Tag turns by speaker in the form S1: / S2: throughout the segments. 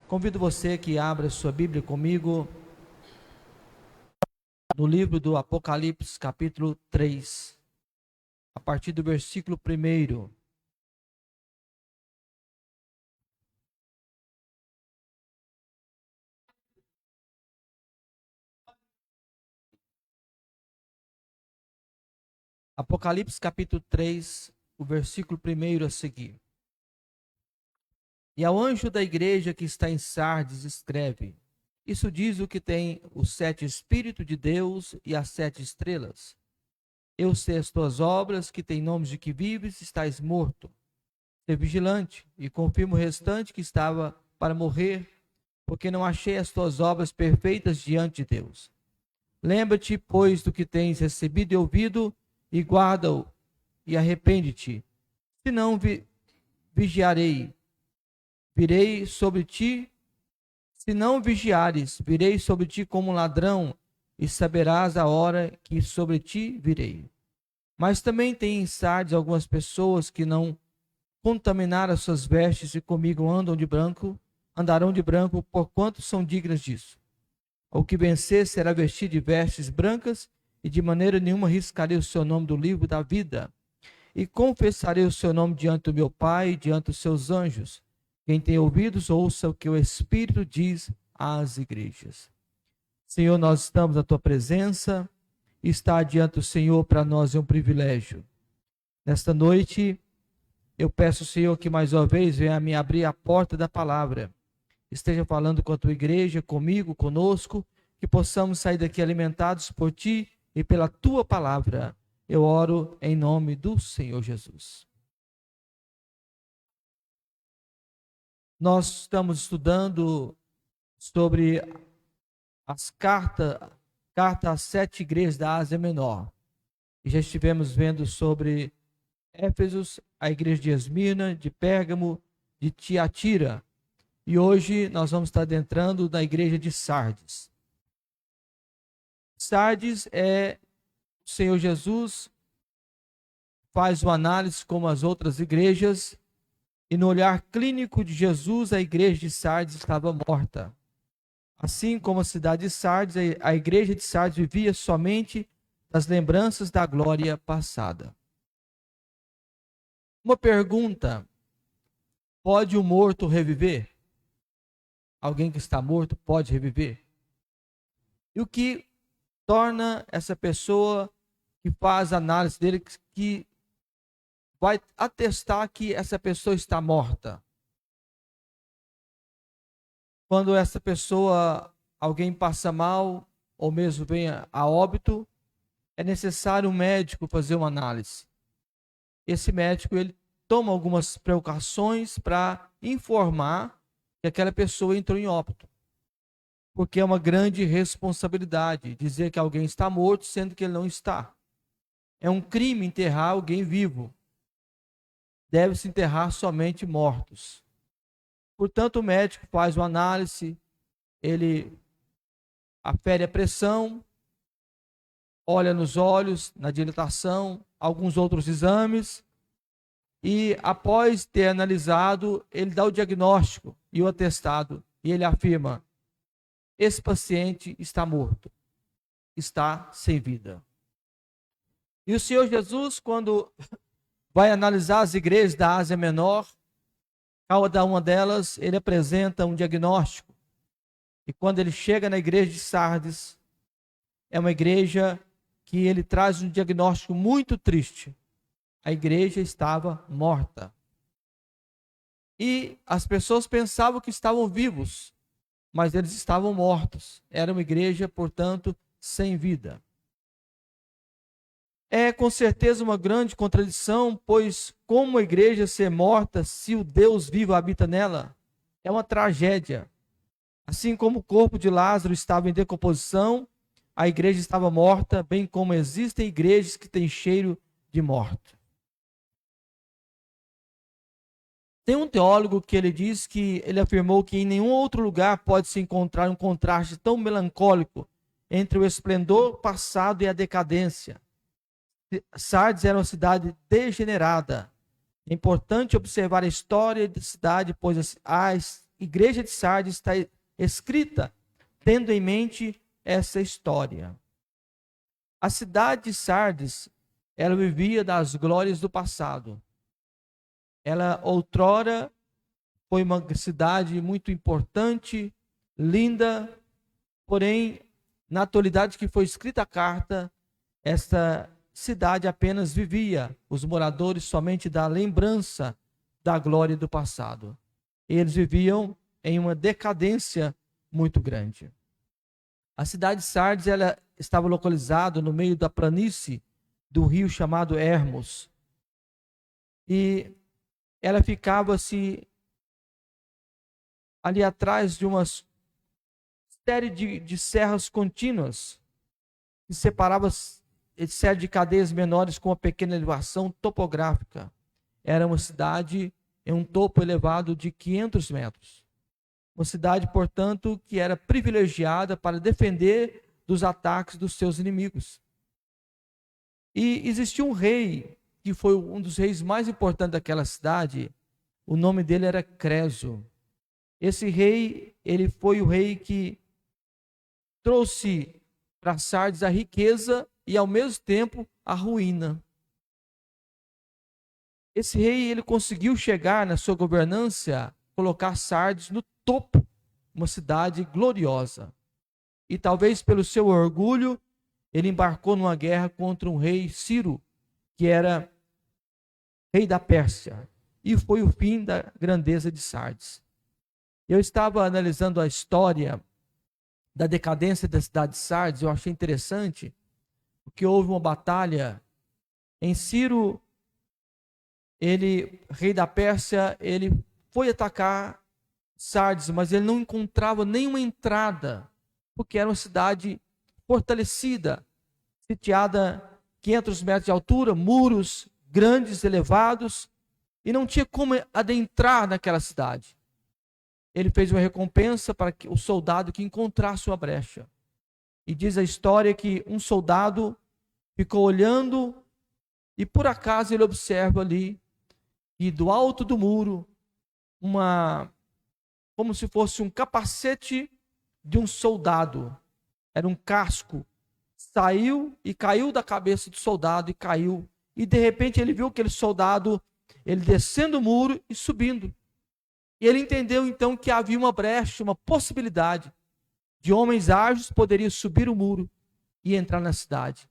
S1: Convido você que abra sua Bíblia comigo no livro do Apocalipse, capítulo 3, a partir do versículo 1. Apocalipse, capítulo 3, o versículo 1 a seguir. E ao anjo da igreja que está em Sardes escreve: Isso diz o que tem os 7 Espíritos de Deus e as 7 estrelas. Eu sei as tuas obras, que tem nomes de que vives, estás morto. Ser vigilante, e confirmo o restante que estava para morrer, porque não achei as tuas obras perfeitas diante de Deus. Lembra-te, pois, do que tens recebido e ouvido, e guarda-o, e arrepende-te. Se não vigiarei, virei sobre ti. Se não vigiares, virei sobre ti como um ladrão, e saberás a hora que sobre ti virei. Mas também tem em Sardes algumas pessoas que não contaminaram as suas vestes e comigo andarão de branco, porquanto são dignas disso. O que vencer será vestido de vestes brancas, e de maneira nenhuma riscarei o seu nome do livro da vida. E confessarei o seu nome diante do meu Pai e diante dos seus anjos. Quem tem ouvidos, ouça o que o Espírito diz às igrejas. Senhor, nós estamos na tua presença, e estar diante do Senhor para nós é um privilégio. Nesta noite, eu peço, Senhor, que mais uma vez venha me abrir a porta da palavra. Esteja falando com a tua igreja, comigo, conosco, que possamos sair daqui alimentados por ti e pela tua palavra. Eu oro em nome do Senhor Jesus. Nós estamos estudando sobre as cartas às 7 igrejas da Ásia Menor. E já estivemos vendo sobre Éfeso, a igreja de Esmirna, de Pérgamo, de Tiatira. E hoje nós vamos estar adentrando na igreja de Sardes. Sardes o Senhor Jesus faz uma análise como as outras igrejas, e no olhar clínico de Jesus, a igreja de Sardes estava morta. Assim como a cidade de Sardes, a igreja de Sardes vivia somente das lembranças da glória passada. Uma pergunta: pode um morto reviver? Alguém que está morto pode reviver? E o que torna essa pessoa que faz a análise dele, que vai atestar que essa pessoa está morta? Quando essa pessoa, alguém passa mal, ou mesmo venha a óbito, é necessário um médico fazer uma análise. Esse médico, ele toma algumas precauções para informar que aquela pessoa entrou em óbito. Porque é uma grande responsabilidade dizer que alguém está morto, sendo que ele não está. É um crime enterrar alguém vivo. Deve-se enterrar somente mortos. Portanto, o médico faz uma análise, ele afere a pressão, olha nos olhos, na dilatação, alguns outros exames, e após ter analisado, ele dá o diagnóstico e o atestado, e ele afirma: esse paciente está morto, está sem vida. E o Senhor Jesus, quando vai analisar as igrejas da Ásia Menor, cada uma delas, ele apresenta um diagnóstico. E quando ele chega na igreja de Sardes, é uma igreja que ele traz um diagnóstico muito triste. A igreja estava morta. E as pessoas pensavam que estavam vivos, mas eles estavam mortos. Era uma igreja, portanto, sem vida. É com certeza uma grande contradição, pois como a igreja ser morta se o Deus vivo habita nela? É uma tragédia. Assim como o corpo de Lázaro estava em decomposição, a igreja estava morta, bem como existem igrejas que têm cheiro de morte. Tem um teólogo que ele diz que ele afirmou que em nenhum outro lugar pode se encontrar um contraste tão melancólico entre o esplendor passado e a decadência. Sardes era uma cidade degenerada. É importante observar a história da cidade, pois igreja de Sardes está escrita tendo em mente essa história. A cidade de Sardes, ela vivia das glórias do passado. Ela outrora foi uma cidade muito importante, linda, porém, na atualidade que foi escrita a carta, esta cidade apenas vivia, os moradores somente da lembrança da glória do passado. Eles viviam em uma decadência muito grande. A cidade de Sardes, ela estava localizada no meio da planície do rio chamado Hermos. E ela ficava-se ali atrás de uma série de serras contínuas que separavam série de cadeias menores com uma pequena elevação topográfica. Era uma cidade em um topo elevado de 500 metros. Uma cidade, portanto, que era privilegiada para defender dos ataques dos seus inimigos. E existia um rei, que foi um dos reis mais importantes daquela cidade, o nome dele era Creso. Esse rei, ele foi o rei que trouxe para Sardes a riqueza e, ao mesmo tempo, a ruína. Esse rei, ele conseguiu chegar na sua governança, colocar Sardes no topo, uma cidade gloriosa. E talvez pelo seu orgulho, ele embarcou numa guerra contra um rei Ciro, que era rei da Pérsia. E foi o fim da grandeza de Sardes. Eu estava analisando a história da decadência da cidade de Sardes, eu achei interessante, porque houve uma batalha em Ciro, ele, rei da Pérsia, ele foi atacar Sardes, mas ele não encontrava nenhuma entrada, porque era uma cidade fortalecida, sitiada 500 metros de altura, muros grandes, elevados, e não tinha como adentrar naquela cidade. Ele fez uma recompensa para o soldado que encontrasse uma brecha. E diz a história que um soldado ficou olhando e por acaso ele observa ali que do alto do muro, como se fosse um capacete de um soldado, era um casco, saiu e caiu da cabeça do soldado e caiu. E de repente ele viu aquele soldado, ele descendo o muro e subindo. E ele entendeu então que havia uma brecha, uma possibilidade de homens ágeis poderiam subir o muro e entrar na cidade.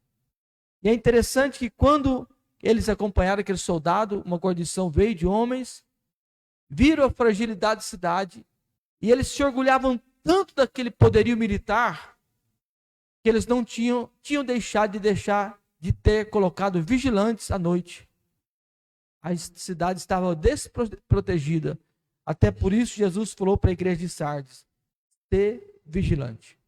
S1: E é interessante que quando eles acompanharam aquele soldado, uma guarnição veio de homens, viram a fragilidade da cidade e eles se orgulhavam tanto daquele poderio militar que eles não tinham deixado de ter colocado vigilantes à noite. A cidade estava desprotegida. Até por isso Jesus falou para a igreja de Sardes: ser vigilante.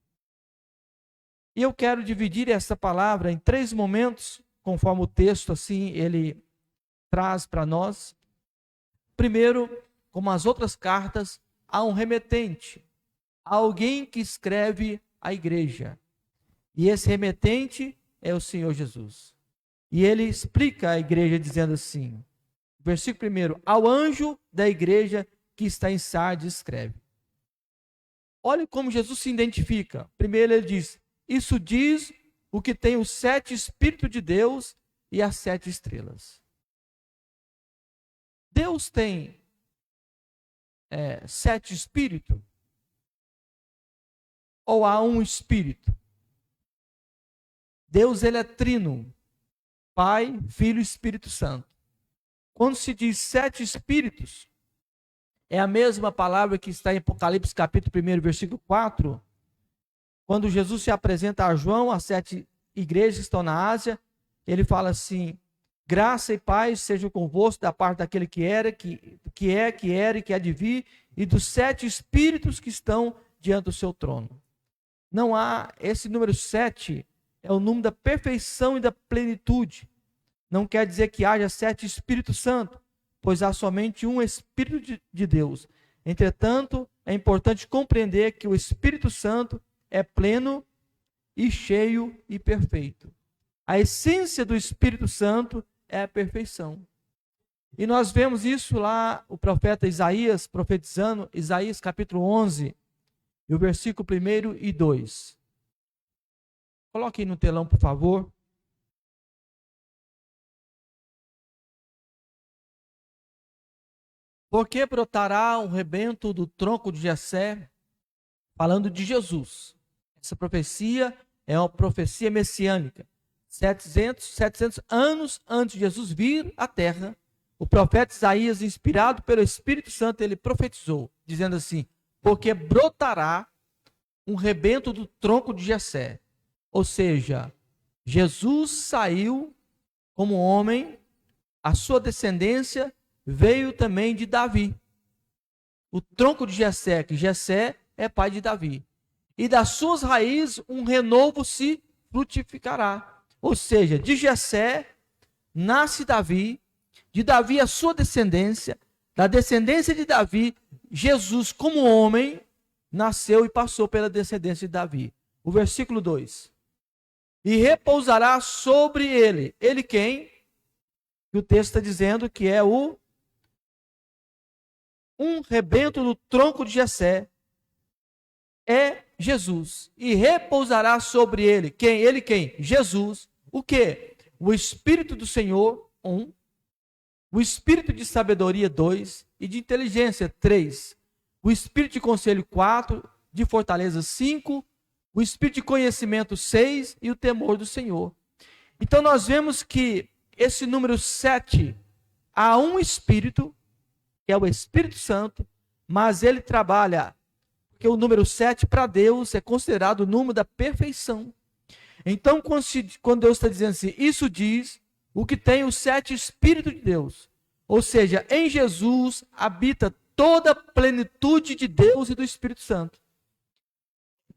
S1: E eu quero dividir essa palavra em 3 momentos, conforme o texto assim ele traz para nós. Primeiro, como as outras cartas, há um remetente, há alguém que escreve à igreja. E esse remetente é o Senhor Jesus. E ele explica à igreja dizendo assim, versículo 1, ao anjo da igreja que está em Sardes escreve. Olha como Jesus se identifica. Primeiro ele diz, isso diz o que tem os 7 Espíritos de Deus e as 7 estrelas. Deus tem 7 Espíritos? Ou há um Espírito? Deus, ele é trino. Pai, Filho e Espírito Santo. Quando se diz 7 Espíritos, é a mesma palavra que está em Apocalipse capítulo 1, versículo 4, quando Jesus se apresenta a João, as 7 igrejas que estão na Ásia, ele fala assim, graça e paz sejam convosco da parte daquele que era, que era e que há de vir, e dos 7 Espíritos que estão diante do seu trono. Não há, esse número 7 é o número da perfeição e da plenitude. Não quer dizer que haja 7 Espíritos Santos, pois há somente um Espírito de Deus. Entretanto, é importante compreender que o Espírito Santo é pleno e cheio e perfeito. A essência do Espírito Santo é a perfeição. E nós vemos isso lá, o profeta Isaías profetizando, Isaías capítulo 11, e o versículo 1 e 2. Coloque aí no telão, por favor. Porque brotará um rebento do tronco de Jessé, falando de Jesus. Essa profecia é uma profecia messiânica. 700 anos antes de Jesus vir à terra, o profeta Isaías, inspirado pelo Espírito Santo, ele profetizou, dizendo assim: porque brotará um rebento do tronco de Jessé. Ou seja, Jesus saiu como homem, a sua descendência veio também de Davi. O tronco de Jessé, que Jessé é pai de Davi. E das suas raízes um renovo se frutificará. Ou seja, de Jessé nasce Davi, de Davi a sua descendência, da descendência de Davi, Jesus como homem nasceu e passou pela descendência de Davi. O versículo 2. E repousará sobre ele. Ele quem? Que o texto está dizendo que é um rebento do tronco de Jessé. É Jesus. E repousará sobre ele. Quem? Ele quem? Jesus. O quê? O Espírito do Senhor, 1. O Espírito de sabedoria, 2. E de inteligência, 3. O Espírito de conselho, 4. De fortaleza, 5. O Espírito de conhecimento, 6. E o temor do Senhor. Então nós vemos que esse número 7, há um Espírito, que é o Espírito Santo, mas ele trabalha, porque o número 7 para Deus é considerado o número da perfeição. Então, quando Deus está dizendo assim, isso diz o que tem o 7 Espírito de Deus. Ou seja, em Jesus habita toda a plenitude de Deus e do Espírito Santo.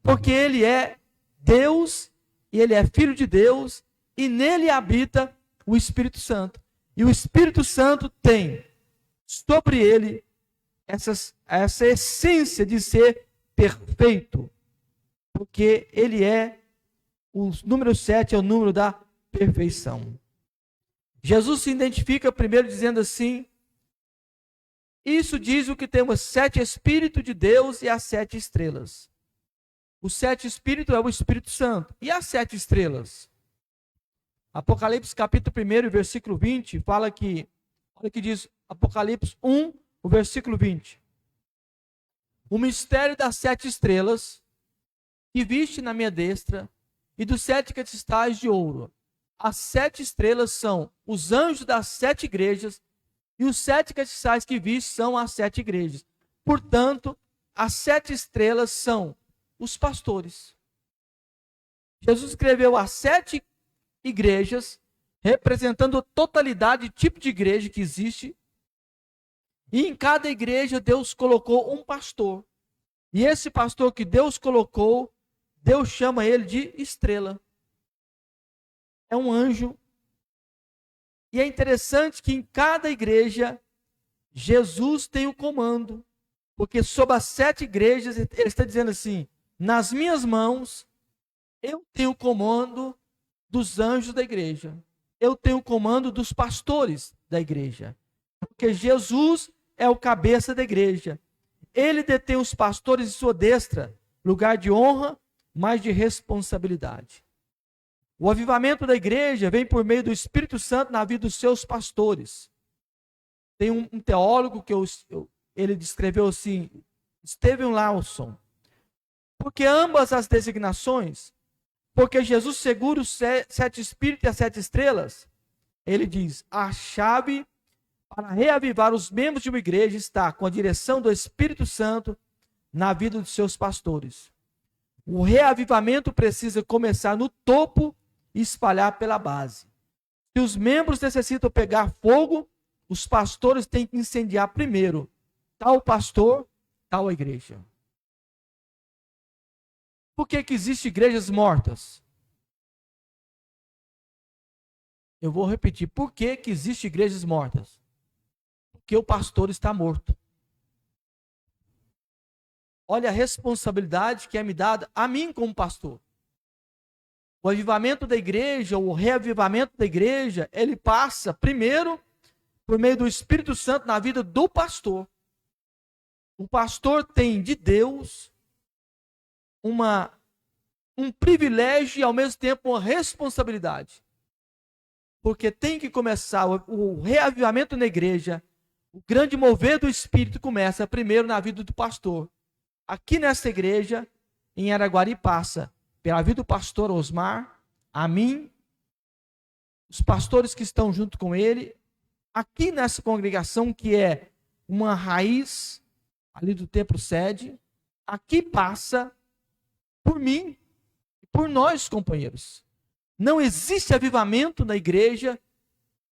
S1: Porque ele é Deus, e ele é Filho de Deus, e nele habita o Espírito Santo. E o Espírito Santo tem sobre ele essa essência de ser perfeito. Porque ele é, o número 7 é o número da perfeição. Jesus se identifica primeiro dizendo assim, isso diz o que temos 7 Espíritos de Deus e as 7 estrelas. O 7 Espírito é o Espírito Santo. E as 7 estrelas? Apocalipse capítulo 1, versículo 20, fala que, olha o que diz Apocalipse 1, o versículo 20. O mistério das 7 estrelas que viste na minha destra e dos 7 cristais de ouro. As 7 estrelas são os anjos das 7 igrejas e os 7 cristais que viste são as 7 igrejas. Portanto, as 7 estrelas são os pastores. Jesus escreveu as 7 igrejas, representando a totalidade de tipo de igreja que existe. E em cada igreja Deus colocou um pastor. E esse pastor que Deus colocou, Deus chama ele de estrela. É um anjo. E é interessante que em cada igreja Jesus tem o comando. Porque sobre as 7 igrejas, ele está dizendo assim, nas minhas mãos, eu tenho o comando dos anjos da igreja. Eu tenho o comando dos pastores da igreja. Porque Jesus é o cabeça da igreja. Ele detém os pastores em sua destra, lugar de honra, mas de responsabilidade. O avivamento da igreja vem por meio do Espírito Santo na vida dos seus pastores. Tem um teólogo que ele descreveu assim, Steven Lawson. Porque ambas as designações, porque Jesus segura os 7 Espíritos e as 7 estrelas, ele diz, a chave para reavivar os membros de uma igreja está com a direção do Espírito Santo na vida dos seus pastores. O reavivamento precisa começar no topo e espalhar pela base. Se os membros necessitam pegar fogo, os pastores têm que incendiar primeiro tal pastor, tal igreja. Por que existem igrejas mortas? Eu vou repetir. Por que existem igrejas mortas? Porque o pastor está morto. Olha a responsabilidade que é me dada a mim como pastor. O avivamento da igreja, o reavivamento da igreja, ele passa primeiro por meio do Espírito Santo na vida do pastor. O pastor tem de Deus um privilégio e, ao mesmo tempo, uma responsabilidade. Porque tem que começar o reavivamento na igreja, o grande mover do Espírito começa primeiro na vida do pastor. Aqui nessa igreja, em Araguari, passa pela vida do pastor Osmar, a mim, os pastores que estão junto com ele, aqui nessa congregação que é uma raiz ali do templo sede, aqui passa por mim e por nós, companheiros. Não existe avivamento na igreja,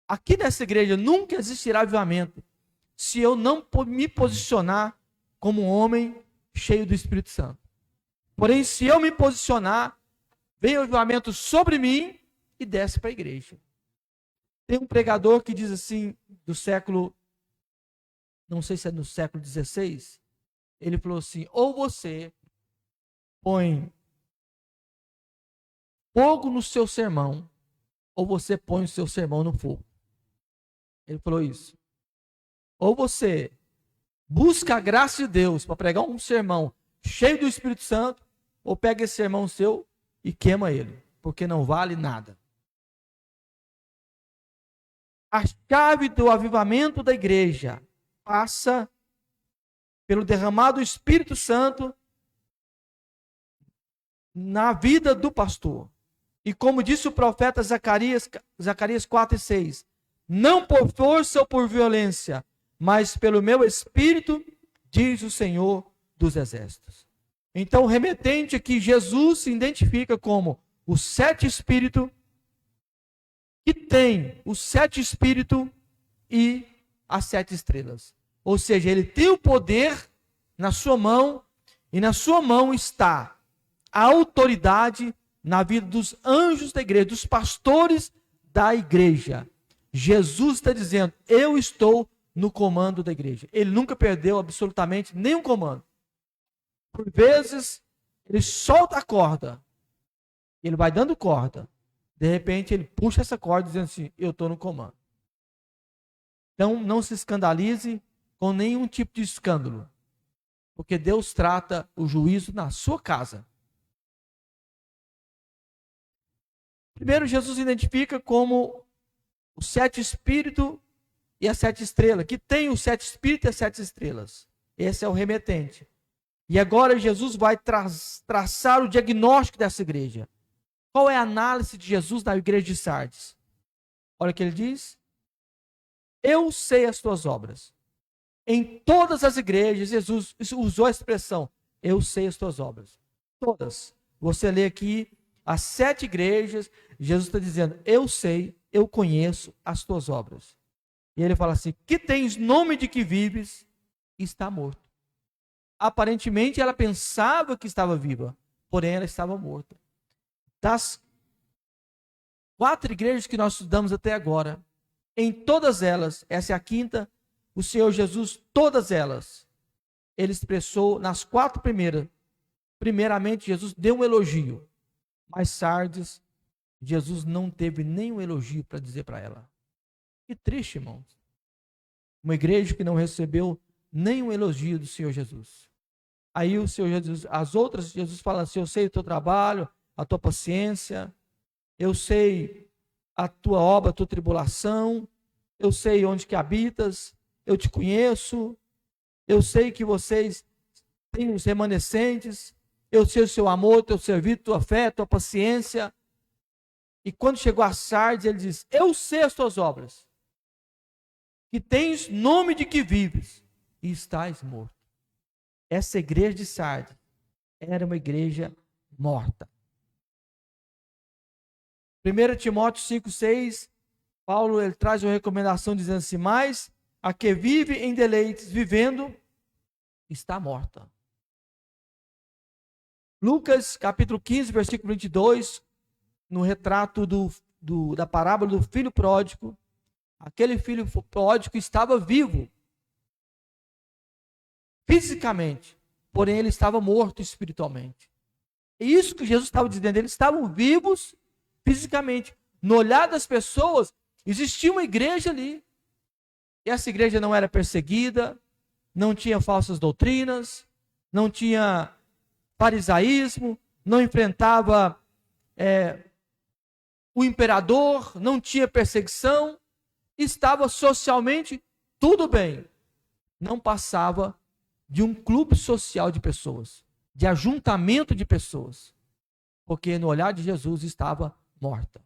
S1: aqui nessa igreja nunca existirá avivamento, se eu não me posicionar como um homem cheio do Espírito Santo. Porém, se eu me posicionar, vem o avivamento sobre mim e desce para a igreja. Tem um pregador que diz assim, do século, não sei se é no século XVI, ele falou assim: ou você põe fogo no seu sermão, ou você põe o seu sermão no fogo. Ele falou isso. Ou você busca a graça de Deus para pregar um sermão cheio do Espírito Santo, ou pega esse sermão seu e queima ele, porque não vale nada. A chave do avivamento da igreja passa pelo derramado do Espírito Santo na vida do pastor. E como disse o profeta Zacarias 4:6, não por força ou por violência, mas pelo meu Espírito, diz o Senhor dos Exércitos. Então, o remetente aqui, Jesus se identifica como o 7 Espírito, que tem os 7 Espíritos e as 7 estrelas. Ou seja, ele tem o poder na sua mão, e na sua mão está a autoridade na vida dos anjos da igreja, dos pastores da igreja. Jesus está dizendo: eu estou no comando da igreja. Ele nunca perdeu absolutamente nenhum comando. Por vezes, ele solta a corda, ele vai dando corda. De repente, ele puxa essa corda dizendo assim: eu estou no comando. Então, não se escandalize com nenhum tipo de escândalo, porque Deus trata o juízo na sua casa. Primeiro, Jesus identifica como os 7 Espíritos e as 7 estrelas, que tem os 7 Espíritos e as 7 estrelas. Esse é o remetente. E agora Jesus vai traçar o diagnóstico dessa igreja. Qual é a análise de Jesus na igreja de Sardes? Olha o que ele diz: eu sei as tuas obras. Em todas as igrejas, Jesus usou a expressão: eu sei as tuas obras. Todas. Você lê aqui as 7 igrejas, Jesus está dizendo: eu sei, eu conheço as tuas obras. E ele fala assim: que tens nome de que vives e está morto. Aparentemente ela pensava que estava viva, porém ela estava morta. Das 4 igrejas que nós estudamos até agora, em todas elas, essa é a 5ª, o Senhor Jesus, todas elas, ele expressou nas 4 primeiras. Primeiramente, Jesus deu um elogio, mas Sardes, Jesus não teve nenhum elogio para dizer para ela. Que triste, irmãos. Uma igreja que não recebeu nenhum elogio do Senhor Jesus. Aí o Senhor Jesus, as outras, Jesus fala assim: eu sei o teu trabalho, a tua paciência, eu sei a tua obra, a tua tribulação, eu sei onde que habitas, eu te conheço, eu sei que vocês têm os remanescentes, eu sei o seu amor, teu serviço, tua fé, tua paciência. E quando chegou a Sardes, ele diz: eu sei as tuas obras, que tens nome de que vives e estás morto. Essa igreja de Sardes era uma igreja morta. 1 Timóteo 5,6, Paulo ele traz uma recomendação dizendo assim: mas a que vive em deleites, vivendo, está morta. Lucas capítulo 15, versículo 22, no retrato da parábola do filho pródigo, aquele filho pródigo estava vivo fisicamente, porém ele estava morto espiritualmente. E isso que Jesus estava dizendo, eles estavam vivos fisicamente. No olhar das pessoas, existia uma igreja ali, essa igreja não era perseguida, não tinha falsas doutrinas, não tinha farisaísmo, não enfrentava o imperador, não tinha perseguição, estava socialmente tudo bem. Não passava de um clube social de pessoas, de ajuntamento de pessoas, porque no olhar de Jesus estava morta.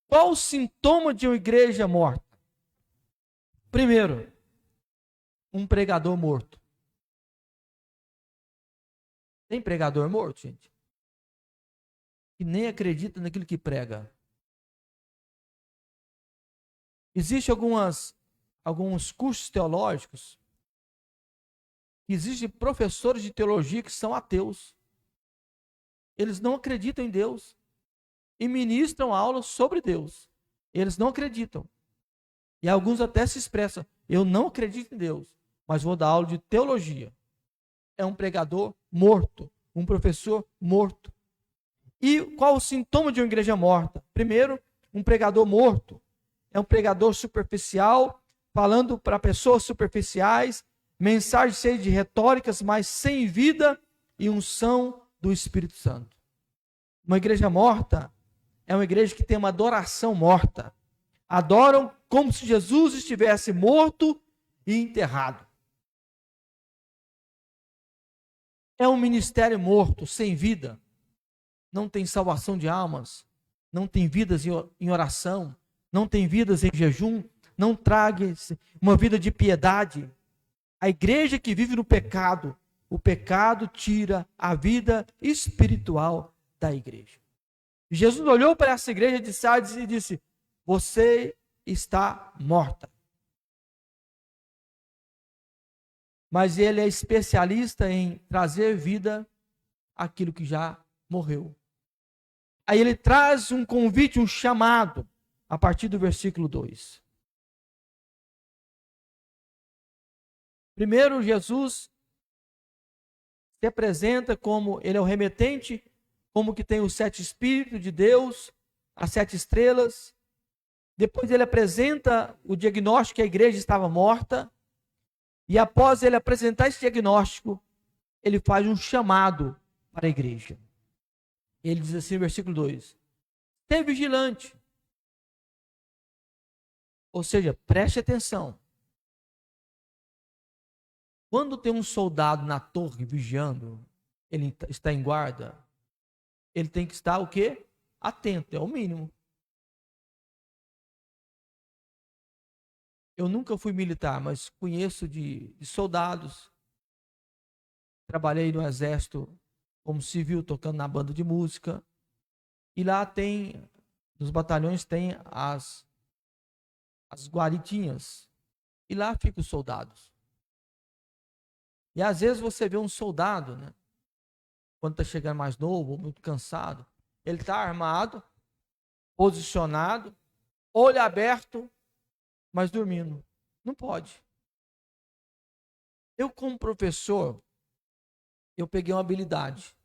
S1: Qual o sintoma de uma igreja morta? Primeiro, um pregador morto. Tem pregador morto, gente? Que nem acredita naquilo que prega. Existem alguns cursos teológicos, existem professores de teologia que são ateus. Eles não acreditam em Deus e ministram aulas sobre Deus. Eles não acreditam. E alguns até se expressam: eu não acredito em Deus, mas vou dar aula de teologia. É um pregador morto, um professor morto. E qual o sintoma de uma igreja morta? Primeiro, um pregador morto. É um pregador superficial, falando para pessoas superficiais, mensagens cheias de retóricas, mas sem vida e unção do Espírito Santo. Uma igreja morta é uma igreja que tem uma adoração morta. Adoram como se Jesus estivesse morto e enterrado. É um ministério morto, sem vida. Não tem salvação de almas, não tem vidas em oração, não tem vidas em jejum, não traga uma vida de piedade. A igreja que vive no pecado, o pecado tira a vida espiritual da igreja. Jesus olhou para essa igreja de Sardes e disse: você está morta. Mas ele é especialista em trazer vida àquilo que já morreu. Aí ele traz um convite, um chamado, a partir do versículo 2. Primeiro, Jesus se apresenta como ele é o remetente, como que tem os 7 Espíritos de Deus, as 7 estrelas. Depois ele apresenta o diagnóstico que a igreja estava morta. E após ele apresentar esse diagnóstico, ele faz um chamado para a igreja. Ele diz assim no versículo 2: esteja vigilante. Ou seja, preste atenção. Quando tem um soldado na torre vigiando, ele está em guarda, ele tem que estar o quê? Atento, é o mínimo. Eu nunca fui militar, mas conheço de soldados. Trabalhei no exército como civil, tocando na banda de música. E lá tem, nos batalhões tem as guaritinhas. E lá ficam os soldados. E às vezes você vê um soldado, né, quando está chegando mais novo, ou muito cansado, ele está armado, posicionado, olho aberto, mas dormindo. Não pode. Eu, como professor, eu peguei uma habilidade.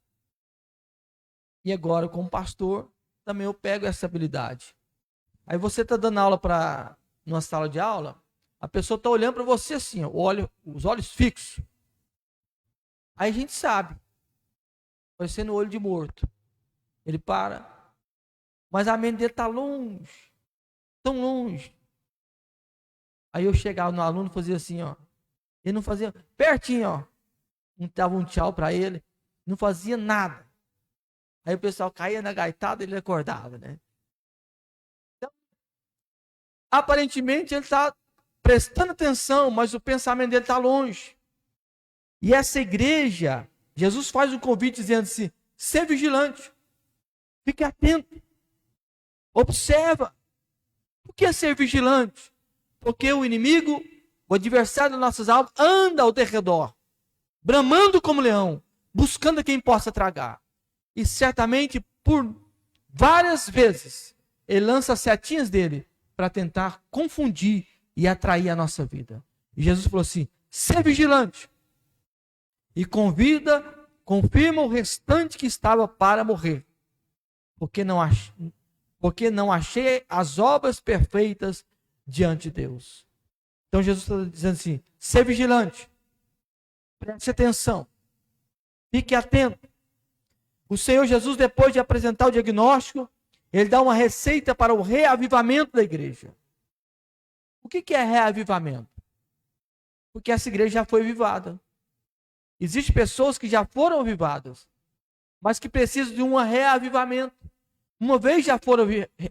S1: E agora, como pastor, também eu pego essa habilidade. Aí você está dando aula numa sala de aula, a pessoa está olhando para você assim, os olhos fixos. Aí a gente sabe, parecendo o olho de morto. Ele para, mas a mente dele está longe, tão longe. Aí eu chegava no aluno e fazia assim, ó. Ele não fazia, pertinho, ó. Não dava um tchau para ele, não fazia nada. Aí o pessoal caía na gaitada e ele acordava, né? Então, aparentemente ele está prestando atenção, mas o pensamento dele está longe. E essa igreja, Jesus faz um convite dizendo assim: ser vigilante, fique atento, observa. O que é ser vigilante? Porque o inimigo, o adversário das nossas almas, anda ao derredor, bramando como leão, buscando quem possa tragar. E certamente, por várias vezes, ele lança as setinhas dele para tentar confundir e atrair a nossa vida. E Jesus falou assim: ser vigilante. E confirma o restante que estava para morrer. Porque porque não achei as obras perfeitas diante de Deus. Então Jesus está dizendo assim, ser vigilante, preste atenção, fique atento. O Senhor Jesus, depois de apresentar o diagnóstico, ele dá uma receita para o reavivamento da igreja. O que é reavivamento? Porque essa igreja já foi avivada. Existem pessoas que já foram avivadas, mas que precisam de um reavivamento. Uma vez já foram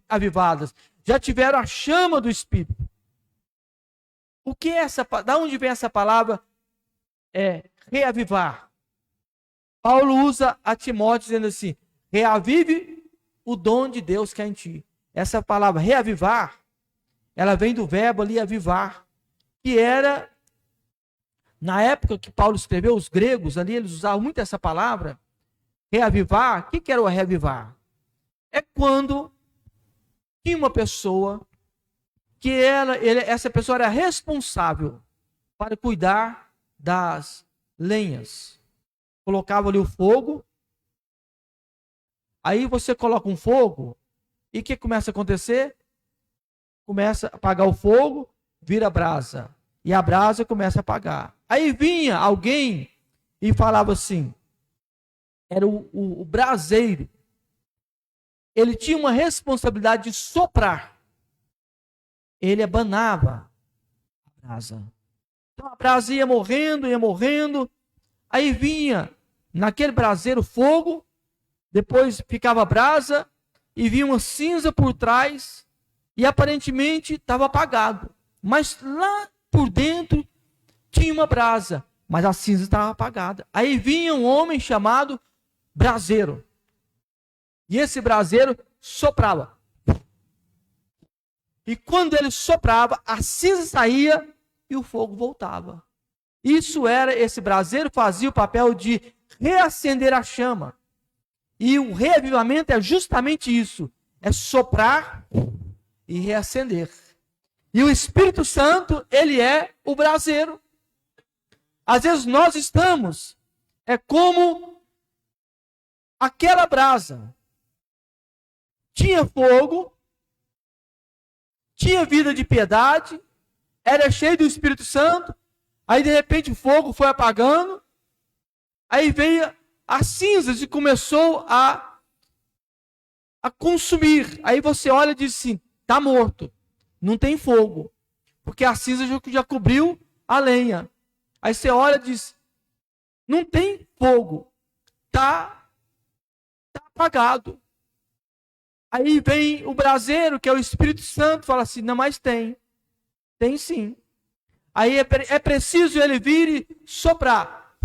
S1: avivadas, já tiveram a chama do Espírito. O que é essa? Da onde vem essa palavra? Reavivar. Paulo usa a Timóteo dizendo assim: reavive o dom de Deus que há em ti. Essa palavra reavivar, ela vem do verbo ali avivar, que era, na época que Paulo escreveu, os gregos ali, eles usavam muito essa palavra, reavivar. O que era o reavivar? É quando tinha uma pessoa que essa pessoa era responsável para cuidar das lenhas. Colocava ali o fogo, aí você coloca um fogo, e o que começa a acontecer? Começa a apagar o fogo, vira brasa, e a brasa começa a apagar. Aí vinha alguém e falava assim, era o braseiro, ele tinha uma responsabilidade de soprar, ele abanava a brasa. Então a brasa ia morrendo, aí vinha naquele braseiro fogo, depois ficava brasa, e vinha uma cinza por trás, e aparentemente estava apagado. Mas lá por dentro tinha uma brasa, mas a cinza estava apagada. Aí vinha um homem chamado braseiro. E esse braseiro soprava. E quando ele soprava, a cinza saía e o fogo voltava. Esse braseiro fazia o papel de reacender a chama. E o reavivamento é justamente isso, é soprar e reacender. E o Espírito Santo, ele é o braseiro. Às vezes nós estamos, como aquela brasa. Tinha fogo, tinha vida de piedade, era cheio do Espírito Santo, aí de repente o fogo foi apagando, aí veio as cinzas e começou a consumir. Aí você olha e diz assim, está morto, não tem fogo, porque a cinza já cobriu a lenha. Aí você olha e diz, não tem fogo, está apagado. Aí vem o braseiro, que é o Espírito Santo, fala assim, não, mas tem sim. Aí é preciso ele vir e soprar.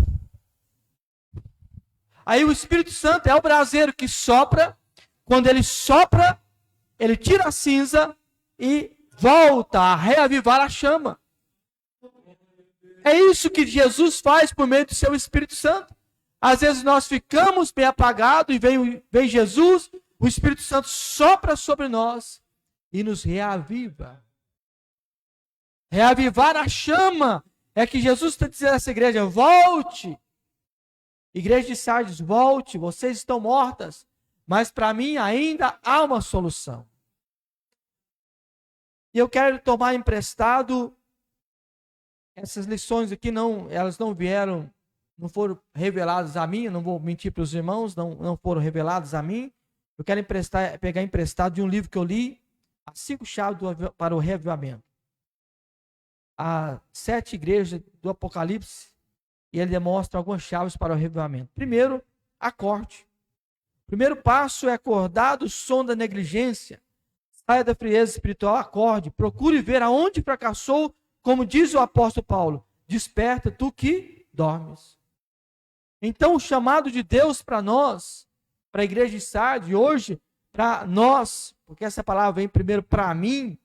S1: Aí o Espírito Santo é o braseiro que sopra. Quando ele sopra, ele tira a cinza e volta a reavivar a chama. É isso que Jesus faz por meio do seu Espírito Santo. Às vezes nós ficamos bem apagados e vem Jesus, o Espírito Santo sopra sobre nós e nos reaviva. Reavivar a chama é que Jesus está dizendo a essa igreja, volte. Igreja de Sardes, volte, vocês estão mortas, mas para mim ainda há uma solução. E eu quero tomar emprestado, essas lições aqui elas não vieram, não foram reveladas a mim, eu não vou mentir para os irmãos, não foram reveladas a mim. Eu quero pegar emprestado de um livro que eu li, As 5 Chaves para o Reavivamento. As 7 igrejas do Apocalipse, e ele demonstra algumas chaves para o reavivamento. Primeiro, acorde. O primeiro passo é acordar do som da negligência. Saia da frieza espiritual, acorde. Procure ver aonde fracassou, como diz o apóstolo Paulo. Desperta, tu que dormes. Então, o chamado de Deus para nós, para a igreja de Sardes, hoje, para nós, porque essa palavra vem primeiro para mim,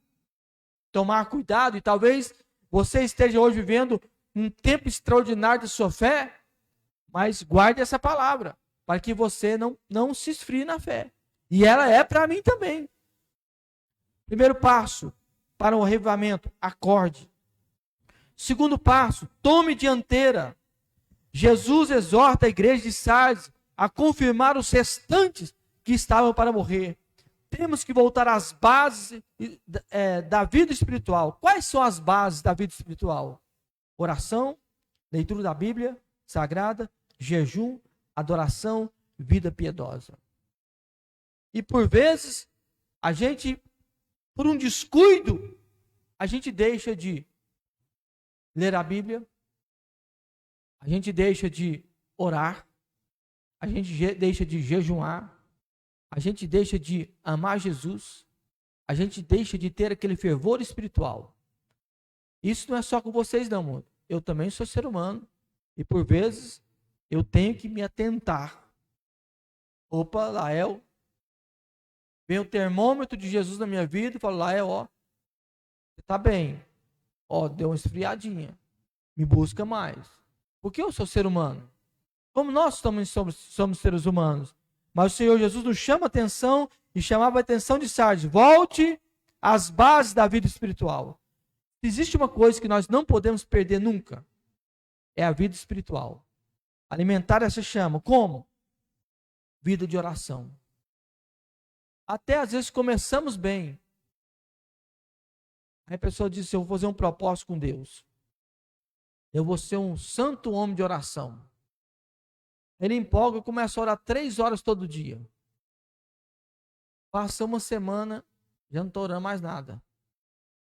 S1: tomar cuidado, e talvez você esteja hoje vivendo um tempo extraordinário de sua fé, mas guarde essa palavra, para que você não se esfrie na fé. E ela é para mim também. Primeiro passo para o reavivamento, acorde. Segundo passo, tome dianteira. Jesus exorta a igreja de Sardes a confirmar os restantes que estavam para morrer. temos que voltar às bases da vida espiritual. Quais são as bases da vida espiritual? Oração, leitura da Bíblia Sagrada, jejum, adoração, vida piedosa. E por vezes, a gente, por um descuido, a gente deixa de ler a Bíblia, a gente deixa de orar, a gente deixa de jejuar, a gente deixa de amar Jesus, a gente deixa de ter aquele fervor espiritual. Isso não é só com vocês não, mundo. Eu também sou ser humano e por vezes eu tenho que me atentar. Opa, Lael, vem o termômetro de Jesus na minha vida e falo, Lael, ó, você tá bem, ó, deu uma esfriadinha, me busca mais. Porque eu sou ser humano. Como nós somos seres humanos. Mas o Senhor Jesus nos chama a atenção e chamava a atenção de Sardes. Volte às bases da vida espiritual. Existe uma coisa que nós não podemos perder nunca. É a vida espiritual. Alimentar essa chama. Como? Vida de oração. Até às vezes começamos bem. Aí a pessoa diz, eu vou fazer um propósito com Deus. Eu vou ser um santo homem de oração. Ele empolga e começa a orar 3 horas todo dia. Passa uma semana, já não estou orando mais nada.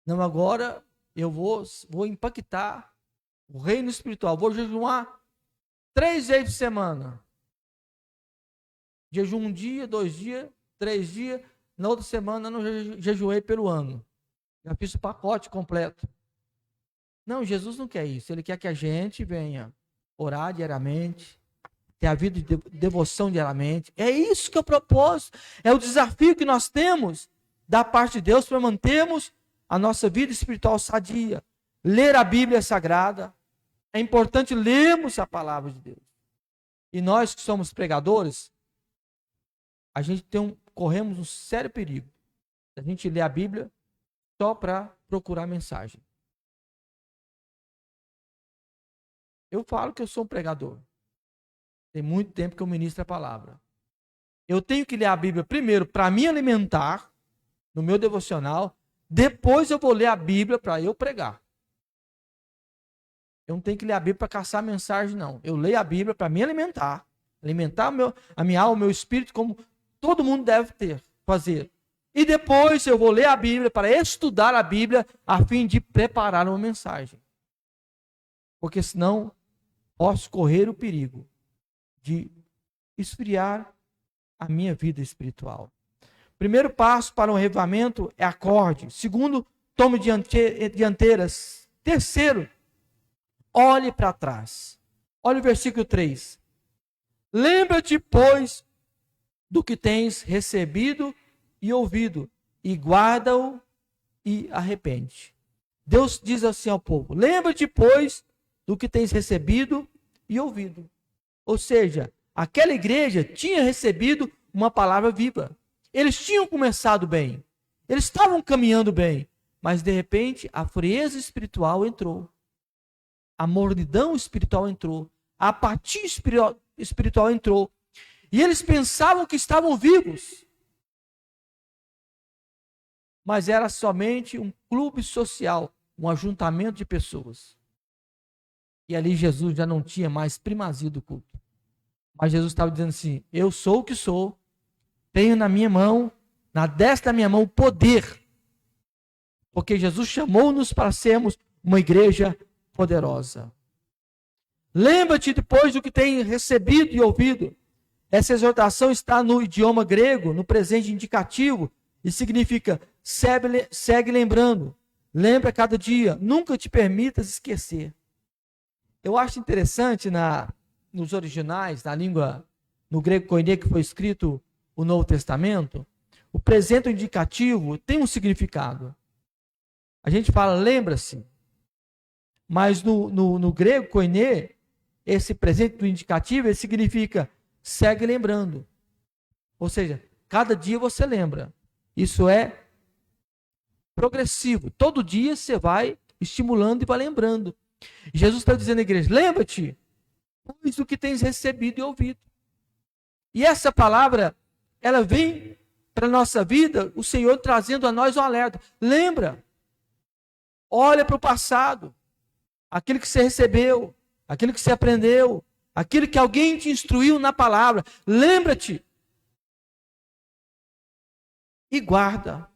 S1: Não, agora eu vou impactar o reino espiritual. Vou jejuar 3 vezes por semana. Jejum 1 dia, 2 dias, 3 dias. Na outra semana eu não jejuei pelo ano. Já fiz o pacote completo. Não, Jesus não quer isso. Ele quer que a gente venha orar diariamente, ter a vida de devoção diariamente. É isso que é o propósito. É o desafio que nós temos da parte de Deus para mantermos a nossa vida espiritual sadia. Ler a Bíblia Sagrada. É importante lermos a palavra de Deus. E nós que somos pregadores, a gente corremos um sério perigo. A gente lê a Bíblia só para procurar mensagem. Eu falo que eu sou um pregador. Tem muito tempo que eu ministro a palavra. Eu tenho que ler a Bíblia primeiro para me alimentar, no meu devocional. Depois eu vou ler a Bíblia para eu pregar. Eu não tenho que ler a Bíblia para caçar mensagem, não. Eu leio a Bíblia para me alimentar. Alimentar a minha alma, o meu espírito, como todo mundo deve fazer. E depois eu vou ler a Bíblia para estudar a Bíblia a fim de preparar uma mensagem. Porque senão posso correr o perigo de esfriar a minha vida espiritual. Primeiro passo para um avivamento é acorde. Segundo, tome dianteiras. Terceiro, olhe para trás. Olha o versículo 3. Lembra-te, pois, do que tens recebido e ouvido, e guarda-o e arrepende. Deus diz assim ao povo, lembra-te, pois, do que tens recebido e ouvido. Ou seja, aquela igreja tinha recebido uma palavra viva. Eles tinham começado bem. Eles estavam caminhando bem. Mas, de repente, a frieza espiritual entrou. A mornidão espiritual entrou. A apatia espiritual entrou. E eles pensavam que estavam vivos. Mas era somente um clube social, um ajuntamento de pessoas. E ali Jesus já não tinha mais primazia do culto. Mas Jesus estava dizendo assim, eu sou o que sou, tenho na minha mão, na destra da minha mão, o poder. Porque Jesus chamou-nos para sermos uma igreja poderosa. Lembra-te depois do que tem recebido e ouvido. Essa exortação está no idioma grego, no presente indicativo, e significa, segue lembrando, lembra cada dia, nunca te permitas esquecer. Eu acho interessante nos originais, na língua, no grego koiné, que foi escrito o Novo Testamento, o presente indicativo tem um significado. A gente fala, lembra-se, mas no grego koiné, esse presente do indicativo, ele significa, segue lembrando. Ou seja, cada dia você lembra. Isso é progressivo. Todo dia você vai estimulando e vai lembrando. Jesus está dizendo à igreja, lembra-te, pois do que tens recebido e ouvido. E essa palavra, ela vem para a nossa vida, o Senhor trazendo a nós o alerta. Lembra, olha para o passado, aquilo que você recebeu, aquilo que você aprendeu, aquilo que alguém te instruiu na palavra. Lembra-te e guarda.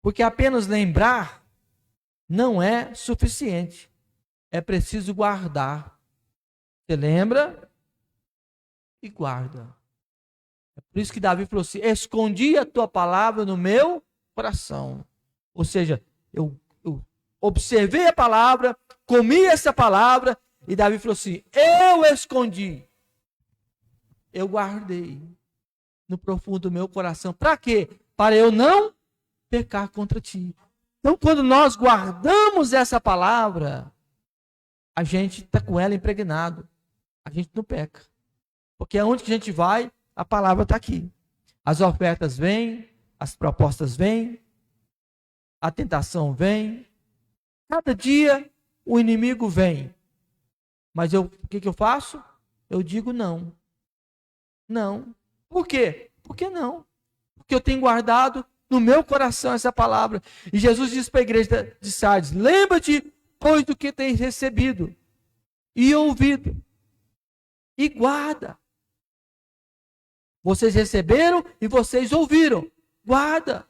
S1: Porque apenas lembrar não é suficiente. É preciso guardar. Você lembra e guarda. É por isso que Davi falou assim: escondi a tua palavra no meu coração. Ou seja, eu observei a palavra, comi essa palavra, e Davi falou assim: eu escondi, eu guardei no profundo do meu coração. Para quê? Para eu não pecar contra ti. Então, quando nós guardamos essa palavra, a gente está com ela impregnado. A gente não peca. Porque aonde que a gente vai, a palavra está aqui. As ofertas vêm, as propostas vêm, a tentação vem. Cada dia o inimigo vem. Mas o que eu faço? Eu digo não. Não. Por quê? Por que não? Porque eu tenho guardado no meu coração essa palavra. E Jesus diz para a igreja de Sardes: lembra-te, pois, do que tens recebido e ouvido, e guarda. Vocês receberam e vocês ouviram. Guarda.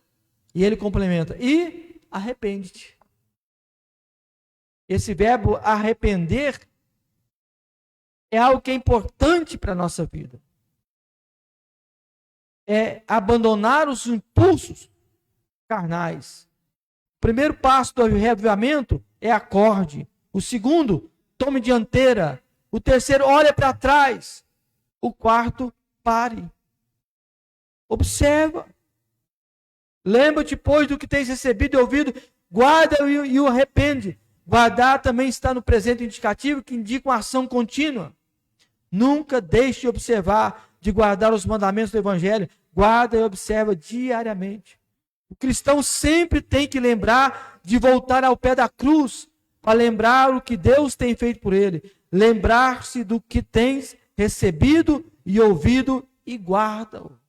S1: E ele complementa: e arrepende-te. Esse verbo arrepender é algo que é importante para a nossa vida. É abandonar os impulsos carnais. O primeiro passo do reavivamento é acorde. O segundo, tome dianteira. O terceiro, olha para trás. O quarto, pare. Observa. Lembra-te, pois, do que tens recebido e ouvido, guarda e o arrepende. Guardar também está no presente indicativo, que indica uma ação contínua. Nunca deixe de observar, de guardar os mandamentos do Evangelho. Guarda e observa diariamente. O cristão sempre tem que lembrar de voltar ao pé da cruz, para lembrar o que Deus tem feito por ele. Lembrar-se do que tens recebido e ouvido e guarda-o.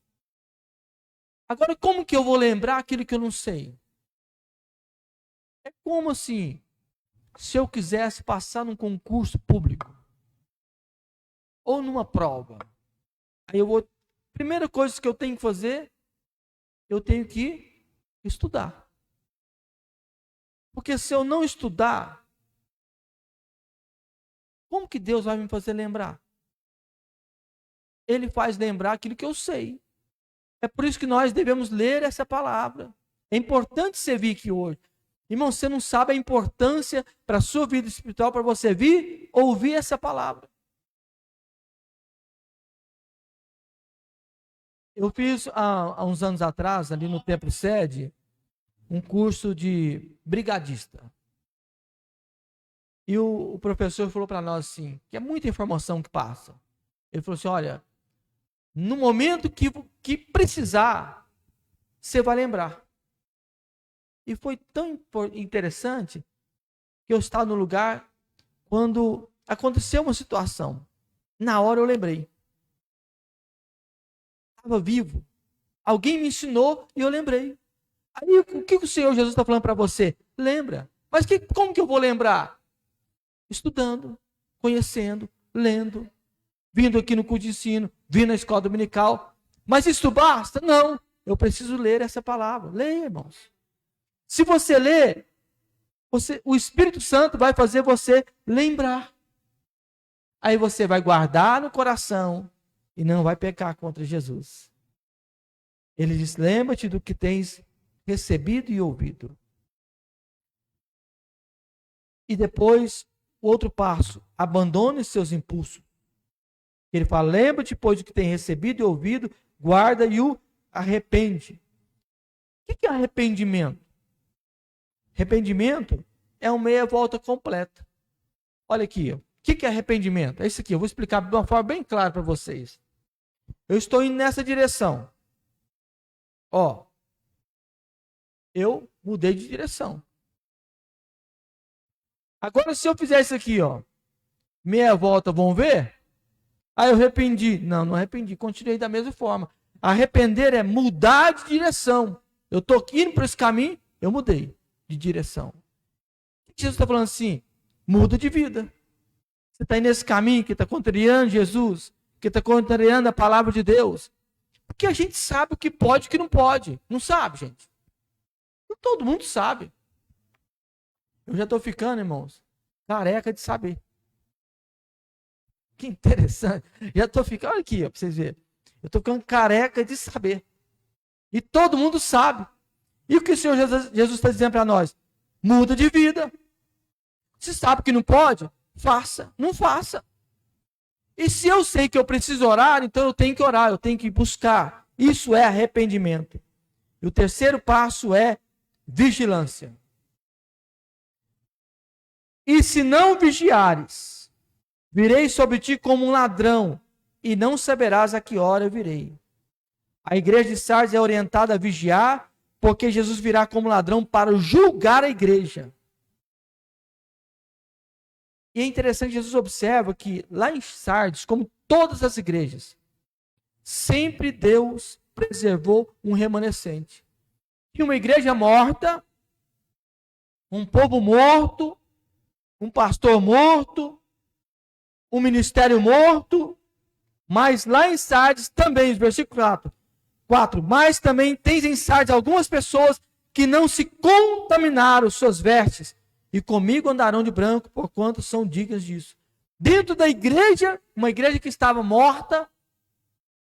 S1: Agora, como que eu vou lembrar aquilo que eu não sei? É como assim, se eu quisesse passar num concurso público, ou numa prova. Aí eu vou, primeira coisa que eu tenho que fazer, eu tenho que estudar. Porque se eu não estudar, como que Deus vai me fazer lembrar? Ele faz lembrar aquilo que eu sei. É por isso que nós devemos ler essa palavra. É importante você vir aqui hoje. Irmão, você não sabe a importância para a sua vida espiritual, para você vir ouvir essa palavra. Eu fiz há uns anos atrás, ali no Templo Sede, um curso de brigadista. E o professor falou para nós assim, que é muita informação que passa. Ele falou assim: olha, no momento que precisar, você vai lembrar. E foi tão interessante que eu estava no lugar quando aconteceu uma situação. Na hora eu lembrei. Estava vivo. Alguém me ensinou e eu lembrei. Aí o que o Senhor Jesus está falando para você? Lembra. Mas como que eu vou lembrar? Estudando, conhecendo, lendo, vindo aqui no culto de ensino, vindo na escola dominical. Mas isso basta? Não. Eu preciso ler essa palavra. Leia, irmãos. Se você ler, o Espírito Santo vai fazer você lembrar. Aí você vai guardar no coração e não vai pecar contra Jesus. Ele diz: lembra-te do que tens recebido e ouvido. E depois, o outro passo, abandone seus impulsos. Ele fala: lembra-te, pois, do que tem recebido e ouvido, guarda e o arrepende. O que é arrependimento? Arrependimento é uma meia volta completa. Olha aqui, ó. O que é arrependimento? É isso aqui, eu vou explicar de uma forma bem clara para vocês. Eu estou indo nessa direção. Ó, eu mudei de direção. Agora, se eu fizer isso aqui, ó, meia volta, vão ver? Aí eu arrependi. Não arrependi, continuei da mesma forma. Arrepender é mudar de direção. Eu estou indo por esse caminho, eu mudei de direção. Jesus está falando assim, muda de vida. Você está indo nesse caminho que está contrariando Jesus, que está contrariando a palavra de Deus. Porque a gente sabe o que pode e o que não pode. Não sabe, gente? Todo mundo sabe. Eu já estou ficando, irmãos, careca de saber. Que interessante. Já estou ficando, olha aqui, para vocês verem. Eu estou ficando careca de saber. E todo mundo sabe. E o que o Senhor Jesus está dizendo para nós? Muda de vida. Se sabe que não pode, faça. Não faça. E se eu sei que eu preciso orar, então eu tenho que orar, eu tenho que buscar. Isso é arrependimento. E o terceiro passo é vigilância. E se não vigiares, virei sobre ti como um ladrão, e não saberás a que hora eu virei. A igreja de Sardes é orientada a vigiar, porque Jesus virá como ladrão para julgar a igreja. E é interessante, Jesus observa que lá em Sardes, como todas as igrejas, sempre Deus preservou um remanescente. E uma igreja morta, um povo morto, um pastor morto, um ministério morto, mas lá em Sardes também, versículo 4, mas também tens em Sardes algumas pessoas que não se contaminaram suas vestes, e comigo andarão de branco, porquanto são dignas disso. Dentro da igreja, uma igreja que estava morta,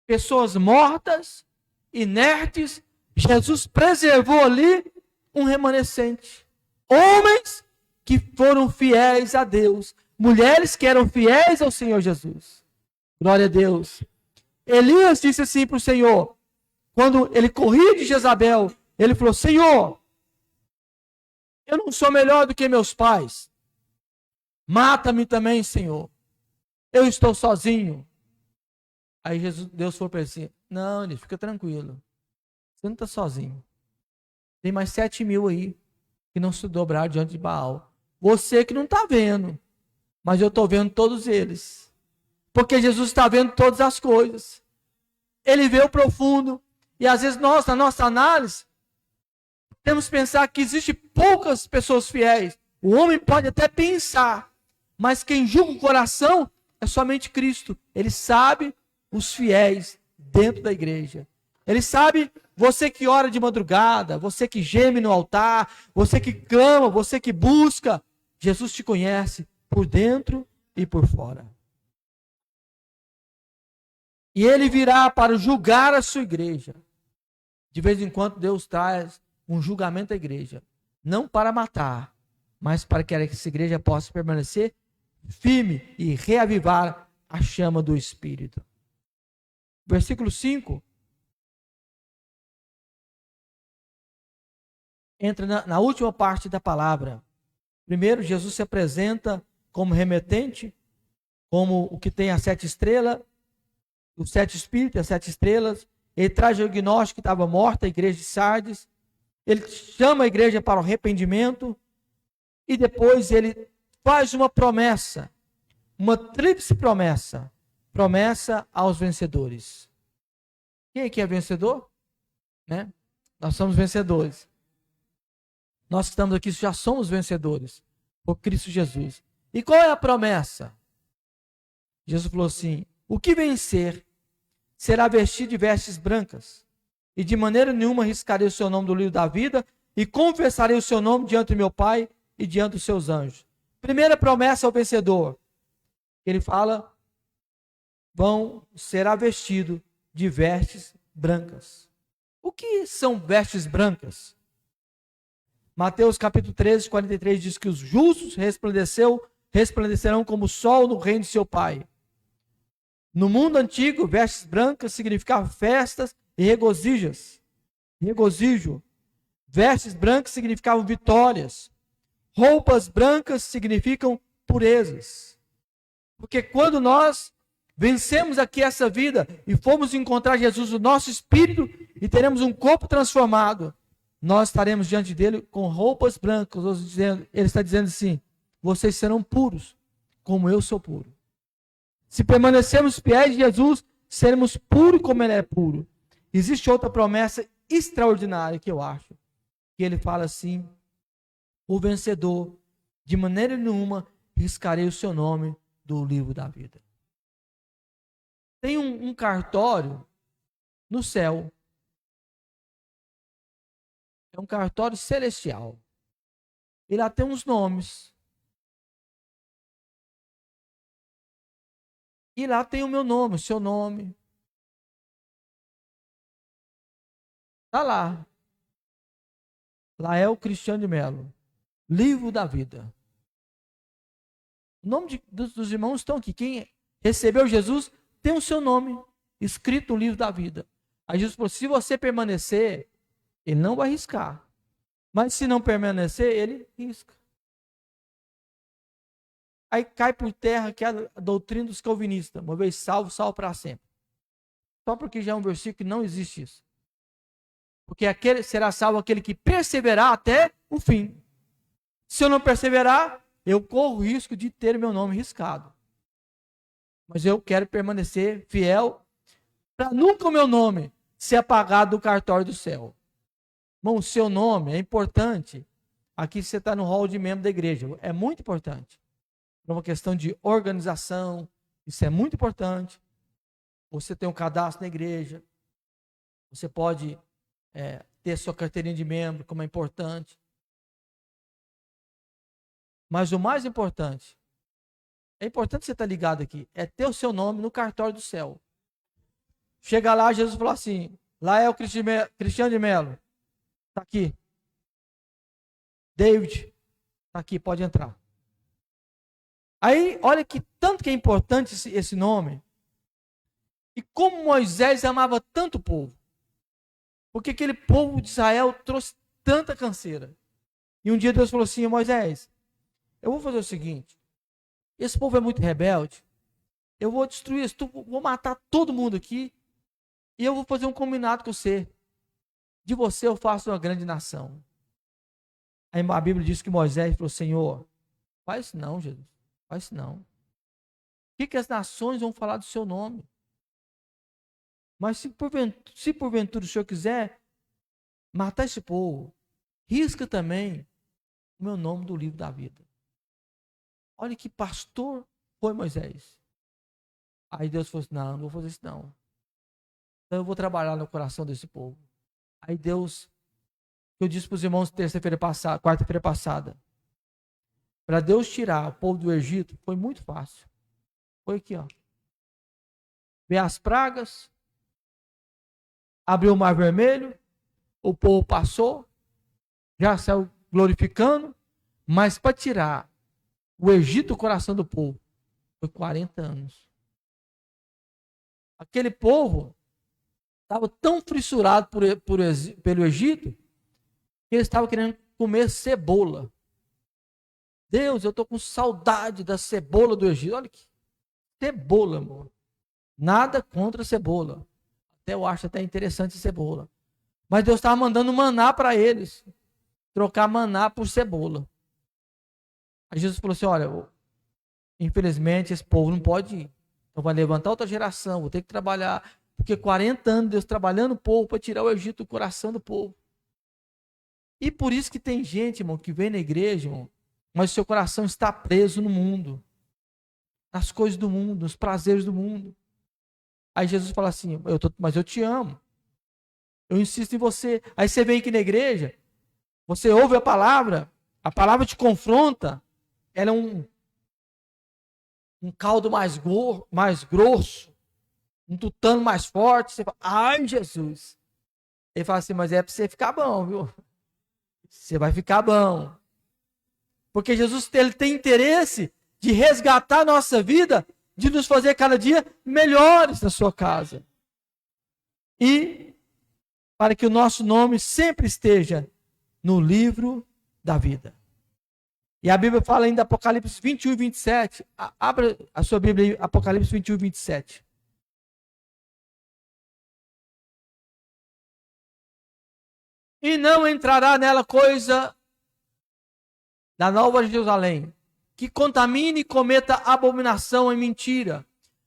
S1: pessoas mortas, inertes, Jesus preservou ali um remanescente. Homens que foram fiéis a Deus, mulheres que eram fiéis ao Senhor Jesus. Glória a Deus. Elias disse assim para o Senhor, quando ele corria de Jezabel, ele falou, Senhor, eu não sou melhor do que meus pais. Mata-me também, Senhor. Eu estou sozinho. Aí Deus falou para ele assim, não, ele fica tranquilo. Você não está sozinho. Tem mais 7.000 aí que não se dobraram diante de Baal. Você que não está vendo, mas eu estou vendo todos eles. Porque Jesus está vendo todas as coisas. Ele vê o profundo. E às vezes nós, na nossa análise, temos que pensar que existem poucas pessoas fiéis. O homem pode até pensar, mas quem julga o coração é somente Cristo. Ele sabe os fiéis dentro da igreja. Ele sabe você que ora de madrugada, você que geme no altar, você que clama, você que busca. Jesus te conhece por dentro e por fora. E ele virá para julgar a sua igreja. De vez em quando Deus traz um julgamento à igreja. Não para matar, mas para que essa igreja possa permanecer firme e reavivar a chama do Espírito. Versículo 5. Entra na última parte da palavra. Primeiro, Jesus se apresenta como remetente, como o que tem as 7 estrelas, os 7 espíritos, as 7 estrelas. Ele traz o diagnóstico que estava morta, a igreja de Sardes. Ele chama a igreja para o arrependimento. E depois ele faz uma promessa, uma tríplice promessa. Promessa aos vencedores. Quem aqui é vencedor? Né? Nós somos vencedores. Nós que estamos aqui já somos vencedores por Cristo Jesus. E qual é a promessa? Jesus falou assim, o que vencer será vestido de vestes brancas, e de maneira nenhuma riscarei o seu nome do livro da vida, e confessarei o seu nome diante do meu Pai e diante dos seus anjos. Primeira promessa ao vencedor. Ele fala, será vestido de vestes brancas. O que são vestes brancas? Mateus capítulo 13, 43 diz que os justos resplandecerão como o sol no reino de seu Pai. No mundo antigo, vestes brancas significavam festas e regozijo. Vestes brancas significavam vitórias. Roupas brancas significam purezas. Porque quando nós vencemos aqui essa vida e formos encontrar Jesus no nosso espírito e teremos um corpo transformado, nós estaremos diante dele com roupas brancas. Ele está dizendo assim, vocês serão puros, como eu sou puro. Se permanecermos fiéis a Jesus, seremos puros como ele é puro. Existe outra promessa extraordinária que eu acho, que ele fala assim: o vencedor, de maneira nenhuma, riscarei o seu nome do livro da vida. Tem um cartório no céu. É um cartório celestial. E lá tem uns nomes. E lá tem o meu nome, o seu nome. Está lá. Lá é o Cristiano de Melo. Livro da vida. O nome dos irmãos estão aqui. Quem recebeu Jesus tem o seu nome escrito no livro da vida. Aí Jesus falou: se você permanecer, ele não vai riscar. Mas se não permanecer, ele risca. Aí cai por terra que é a doutrina dos calvinistas. Uma vez salvo, salvo para sempre. Só porque já é um versículo que não existe isso. Porque será salvo aquele que perseverar até o fim. Se eu não perseverar, eu corro o risco de ter meu nome riscado. Mas eu quero permanecer fiel para nunca o meu nome ser apagado do cartório do céu. Irmão, o seu nome é importante. Aqui você está no hall de membro da igreja. É muito importante. É uma questão de organização. Isso é muito importante. Você tem um cadastro na igreja. Você pode ter sua carteirinha de membro, como é importante. Mas o mais importante, é importante você estar ligado aqui, é ter o seu nome no cartório do céu. Chega lá, Jesus falou assim: lá é o Cristiano de Melo. Está aqui. David, está aqui, pode entrar. Aí, olha que tanto que é importante esse nome. E como Moisés amava tanto o povo. Porque aquele povo de Israel trouxe tanta canseira. E um dia Deus falou assim: Moisés, eu vou fazer o seguinte. Esse povo é muito rebelde. Eu vou destruir isso, vou matar todo mundo aqui. E eu vou fazer um combinado com você. De você eu faço uma grande nação. Aí a Bíblia diz que Moisés falou: Senhor, faz isso não, Jesus. Faz isso não. O que as nações vão falar do seu nome? Mas se porventura o Senhor quiser matar esse povo, risca também o meu nome do livro da vida. Olha que pastor foi Moisés. Aí Deus falou assim: não vou fazer isso não. Então eu vou trabalhar no coração desse povo. Aí Deus, eu disse para os irmãos quarta-feira passada, para Deus tirar o povo do Egito, foi muito fácil. Foi aqui, ó. Ver as pragas, abriu o mar vermelho, o povo passou, já saiu glorificando, mas para tirar o Egito do coração do povo, foi 40 anos. Aquele povo estava tão fissurado pelo Egito, que eles estavam querendo comer cebola. Deus, eu estou com saudade da cebola do Egito. Olha que cebola, amor. Nada contra a cebola. Até eu acho até interessante a cebola. Mas Deus estava mandando maná para eles. Trocar maná por cebola. Aí Jesus falou assim: olha, infelizmente esse povo não pode ir. Então vai levantar outra geração, vou ter que trabalhar. Porque 40 anos Deus trabalhando o povo para tirar o Egito do coração do povo. E por isso que tem gente, irmão, que vem na igreja, irmão, mas seu coração está preso no mundo. Nas coisas do mundo, nos prazeres do mundo. Aí Jesus fala assim: mas eu te amo. Eu insisto em você. Aí você vem aqui na igreja, você ouve a palavra te confronta, ela é um caldo mais grosso, um tutano mais forte. Você fala: ai, Jesus. Ele fala assim: mas é para você ficar bom, viu? Você vai ficar bom. Porque Jesus ele tem interesse de resgatar a nossa vida, de nos fazer cada dia melhores na sua casa. E para que o nosso nome sempre esteja no livro da vida. E a Bíblia fala ainda Apocalipse 21 e 27. Abra a sua Bíblia aí, Apocalipse 21 e 27. E não entrará nela coisa da Nova Jerusalém, que contamine e cometa abominação e mentira,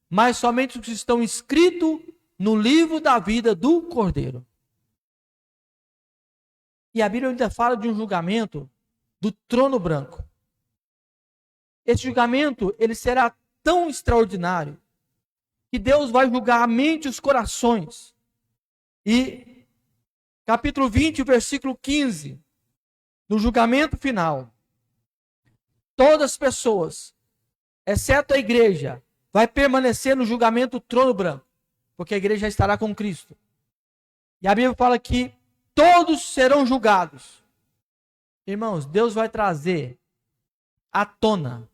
S1: mas somente os que estão escritos no livro da vida do Cordeiro. E a Bíblia ainda fala de um julgamento do trono branco. Esse julgamento, ele será tão extraordinário que Deus vai julgar a mente e os corações. E capítulo 20, versículo 15, no julgamento final, todas as pessoas, exceto a igreja, vai permanecer no julgamento do trono branco, porque a igreja estará com Cristo. E a Bíblia fala que todos serão julgados. Irmãos, Deus vai trazer à tona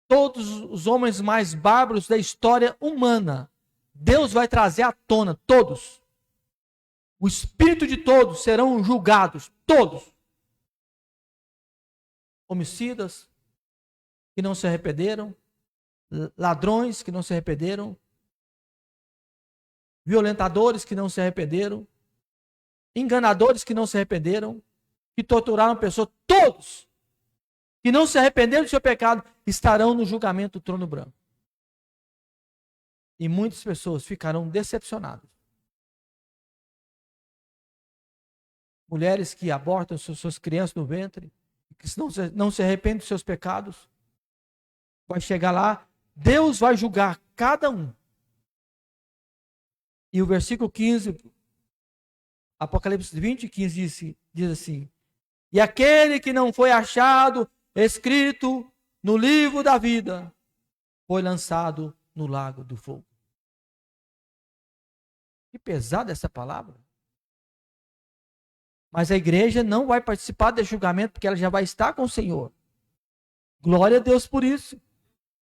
S1: todos os homens mais bárbaros da história humana. Deus vai trazer à tona todos. O espírito de todos serão julgados, todos. Homicidas que não se arrependeram, ladrões que não se arrependeram, violentadores que não se arrependeram, enganadores que não se arrependeram, que torturaram pessoas, todos que não se arrependeram do seu pecado estarão no julgamento do trono branco. E muitas pessoas ficarão decepcionadas. Mulheres que abortam suas crianças no ventre, que não se arrependem dos seus pecados, vai chegar lá, Deus vai julgar cada um. E o versículo 15, Apocalipse 20, 15 diz assim: e aquele que não foi achado escrito no livro da vida foi lançado no lago do fogo. Que pesada essa palavra. Mas a igreja não vai participar desse julgamento porque ela já vai estar com o Senhor. Glória a Deus por isso.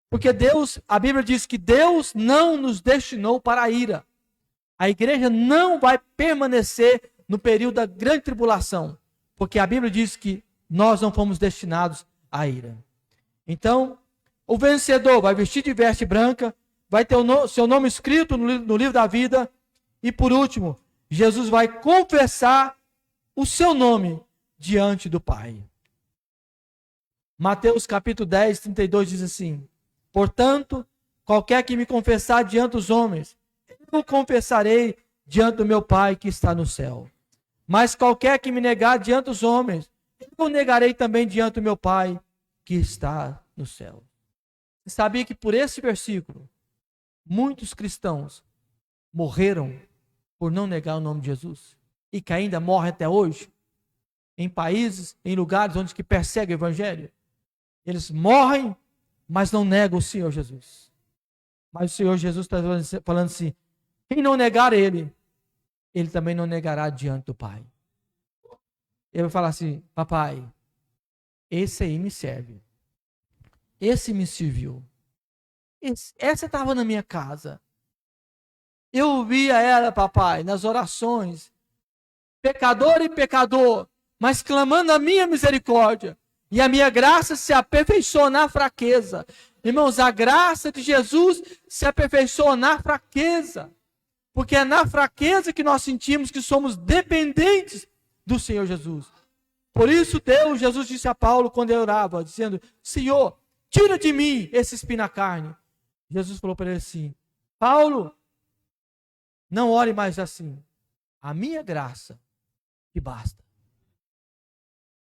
S1: Porque Deus, a Bíblia diz que Deus não nos destinou para a ira. A igreja não vai permanecer no período da grande tribulação, porque a Bíblia diz que nós não fomos destinados à ira. Então, o vencedor vai vestir de veste branca, vai ter seu nome escrito no livro da vida, e por último, Jesus vai confessar o seu nome diante do Pai. Mateus capítulo 10, 32 diz assim: portanto, qualquer que me confessar diante dos homens, eu confessarei diante do meu Pai que está no céu. Mas qualquer que me negar diante dos homens, eu negarei também diante do meu Pai que está no céu. Você sabia que por esse versículo, muitos cristãos morreram por não negar o nome de Jesus? E que ainda morrem até hoje? Em países, em lugares onde que perseguem o evangelho? Eles morrem, mas não negam o Senhor Jesus. Mas o Senhor Jesus está falando assim: quem não negar ele, ele também não negará diante do Pai. Ele vai falar assim: papai, esse aí me serve. Esse me serviu. Essa estava na minha casa. Eu via ela, papai, nas orações, pecador e pecador, mas clamando a minha misericórdia. E a minha graça se aperfeiçoa na fraqueza. Irmãos, a graça de Jesus se aperfeiçoa na fraqueza. Porque é na fraqueza que nós sentimos que somos dependentes do Senhor Jesus. Por isso Jesus disse a Paulo quando ele orava, dizendo: Senhor, tira de mim esse espinho na carne. Jesus falou para ele assim: Paulo, não ore mais assim. A minha graça te basta.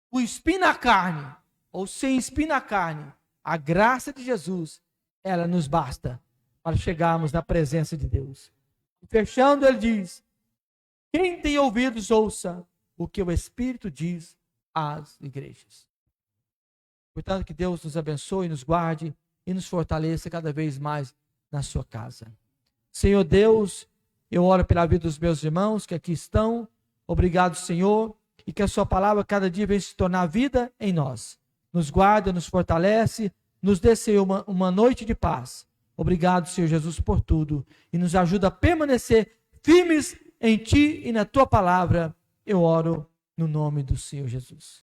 S1: O espinho na carne, ou sem espinho na carne, a graça de Jesus, ela nos basta para chegarmos na presença de Deus. Fechando, ele diz: quem tem ouvidos, ouça o que o Espírito diz às igrejas. Portanto, que Deus nos abençoe, nos guarde e nos fortaleça cada vez mais na sua casa. Senhor Deus, eu oro pela vida dos meus irmãos que aqui estão. Obrigado, Senhor, e que a sua palavra cada dia venha se tornar vida em nós. Nos guarda, nos fortalece, nos dê, Senhor, uma noite de paz. Obrigado, Senhor Jesus, por tudo. E nos ajuda a permanecer firmes em Ti e na Tua palavra. Eu oro no nome do Senhor Jesus.